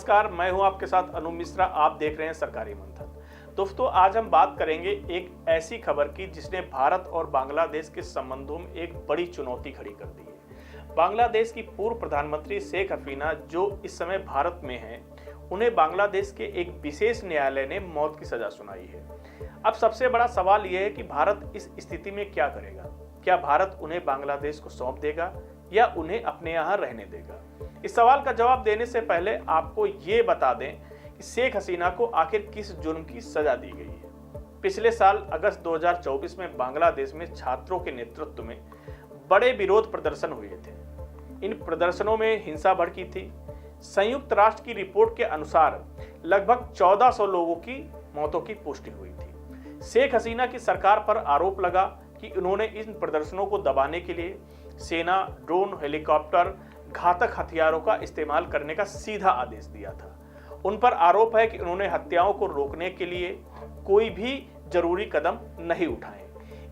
नमस्कार, मैं हूं आपके साथ अनु मिश्रा। आप देख रहे हैं सरकारी मंथन। दोस्तों, आज हम बात करेंगे एक ऐसी खबर की जिसने भारत और बांग्लादेश के संबंधों में एक बड़ी चुनौती खड़ी कर दी है। बांग्लादेश की पूर्व प्रधानमंत्री शेख हसीना, जो इस समय भारत में हैं, उन्हें बांग्लादेश के एक विशेष न्यायालय ने मौत की सजा सुनाई है। अब सबसे बड़ा सवाल यह है कि भारत इस स्थिति में क्या करेगा। क्या भारत उन्हें बांग्लादेश को सौंप देगा या उन्हें अपने यहाँ रहने देगा? इस सवाल का जवाब देने से पहले आपको ये बता दें कि शेख हसीना को आखिर किस जुर्म की सजा दी गई है। पिछले साल अगस्त 2024 में बांग्लादेश में छात्रों के नेतृत्व में बड़े विरोध प्रदर्शन हुए थे। इन प्रदर्शनों में हिंसा भड़की थी। संयुक्त राष्ट्र की रिपोर्ट के अनुसार लगभग 1400 लोगों की मौतों की पुष्टि हुई थी। शेख हसीना की सरकार पर आरोप लगा कि उन्होंने इन प्रदर्शनों को दबाने के लिए सेना, ड्रोन, हेलीकॉप्टर, घातक हथियारों का इस्तेमाल करने का सीधा आदेश दिया था। उन पर आरोप है कि उन्होंने हत्याओं को रोकने के लिए कोई भी जरूरी कदम नहीं उठाए।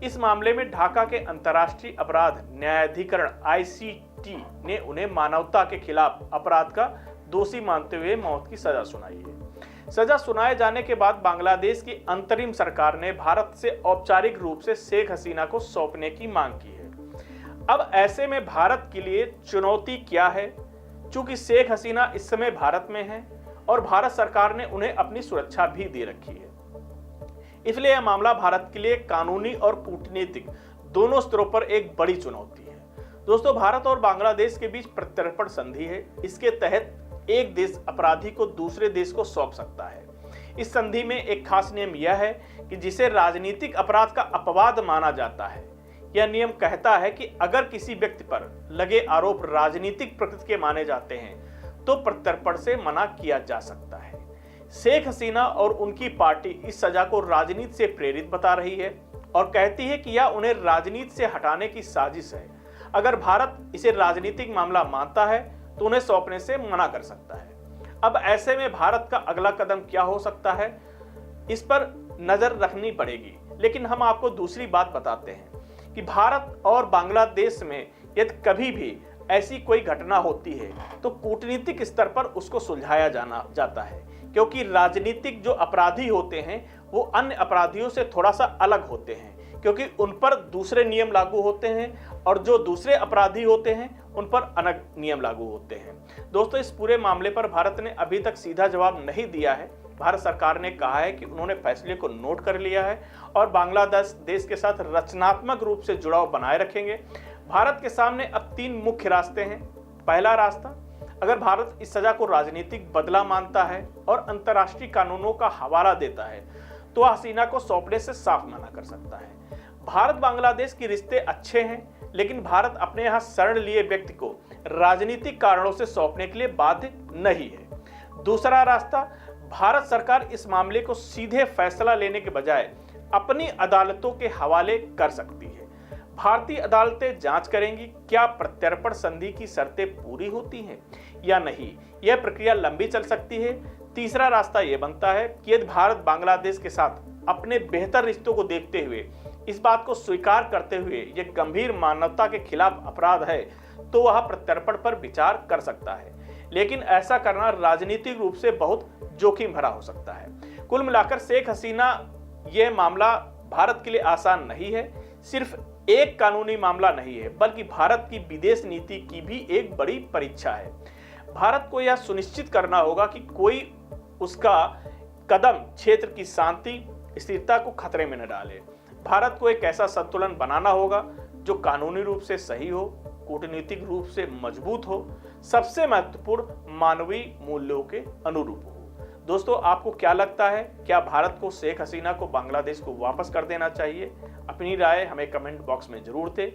इस मामले में ढाका के अंतर्राष्ट्रीय अपराध न्यायाधिकरण ICT ने उन्हें मानवता के खिलाफ अपराध का दोषी मानते हुए मौत की सजा सुनाई है। सजा सुनाए जाने के बाद बांग्लादेश की अंतरिम सरकार ने भारत से औपचारिक रूप से शेख हसीना को सौंपने की मांग की है। अब ऐसे में भारत के लिए चुनौती क्या है? चूंकि शेख हसीना इस समय भारत में है और भारत सरकार ने उन्हें अपनी सुरक्षा भी दे रखी है, इसलिए यह मामला भारत के लिए कानूनी और कूटनीतिक दोनों स्तरों पर एक बड़ी चुनौती है। दोस्तों, भारत और बांग्लादेश के बीच प्रत्यर्पण संधि है। इसके तहत एक देश अपराधी को दूसरे देश को सौंप सकता है। इस संधि में एक खास नियम यह है कि जिसे राजनीतिक अपराध का अपवाद माना जाता है। यह नियम कहता है कि अगर किसी व्यक्ति पर लगे आरोप राजनीतिक प्रकृति के माने जाते हैं तो प्रत्यर्पण से मना किया जा सकता है। शेख हसीना और उनकी पार्टी इस सजा को राजनीति से प्रेरित बता रही है और कहती है कि यह उन्हें राजनीति से हटाने की साजिश है। अगर भारत इसे राजनीतिक मामला मानता है तो उन्हें सौंपने से मना कर सकता है। अब ऐसे में भारत का अगला कदम क्या हो सकता है, इस पर नजर रखनी पड़ेगी। लेकिन हम आपको दूसरी बात बताते हैं कि भारत और बांग्लादेश में यदि कभी भी ऐसी कोई घटना होती है तो कूटनीतिक स्तर पर उसको सुलझाया जाता है, क्योंकि राजनीतिक जो अपराधी होते हैं वो अन्य अपराधियों से थोड़ा सा अलग होते हैं, क्योंकि उन पर दूसरे नियम लागू होते हैं और जो दूसरे अपराधी होते हैं उन पर अलग नियम लागू होते हैं। दोस्तों, इस पूरे मामले पर भारत ने अभी तक सीधा जवाब नहीं दिया है। भारत सरकार ने कहा है कि उन्होंने फैसले को नोट कर लिया है और बांग्लादेश देश के साथ रचनात्मक रूप से जुड़ाव बनाए रखेंगे। भारत के सामने अब 3 मुख्य रास्ते हैं। पहला रास्ता, अगर भारत इस सजा को राजनीतिक बदला मानता है और अंतर्राष्ट्रीय कानूनों का हवाला देता है तो हसीना को सौंपने से साफ मना कर सकता है। भारत बांग्लादेश के रिश्ते अच्छे हैं, लेकिन भारत अपने यहाँ शरण लिए व्यक्ति को राजनीतिक कारणों से सौंपने के लिए बाध्य नहीं है। दूसरा रास्ता, भारत सरकार इस मामले को सीधे फैसला लेने के बजाय अपनी अदालतों के हवाले कर सकती है। भारतीय अदालतें जांच करेंगी क्या प्रत्यर्पण संधि की शर्तें पूरी होती हैं या नहीं। यह प्रक्रिया लंबी चल सकती है। तीसरा रास्ता यह बनता है कि यदि भारत बांग्लादेश के साथ अपने बेहतर रिश्तों को देखते हुए इस बात को स्वीकार करते हुए यह गंभीर मानवता के खिलाफ अपराध है तो वह प्रत्यर्पण पर विचार कर सकता है। लेकिन ऐसा करना राजनीतिक रूप से बहुत जोखिम भरा हो सकता है। कुल मिलाकर शेख हसीना यह मामला भारत के लिए आसान नहीं है। सिर्फ एक कानूनी मामला नहीं है, बल्कि भारत की विदेश नीति की भी एक बड़ी परीक्षा है। भारत को यह सुनिश्चित करना होगा कि कोई उसका कदम क्षेत्र की शांति, स्थिरता को खतरे में न डाले। भारत को एक ऐसा संतुलन बनाना होगा जो कानूनी रूप से सही हो, कूटनीतिक रूप से मजबूत हो, सबसे महत्वपूर्ण मानवीय मूल्यों के अनुरूप हो। दोस्तों, आपको क्या लगता है? क्या भारत को शेख हसीना को बांग्लादेश को वापस कर देना चाहिए? अपनी राय हमें कमेंट बॉक्स में जरूर दें।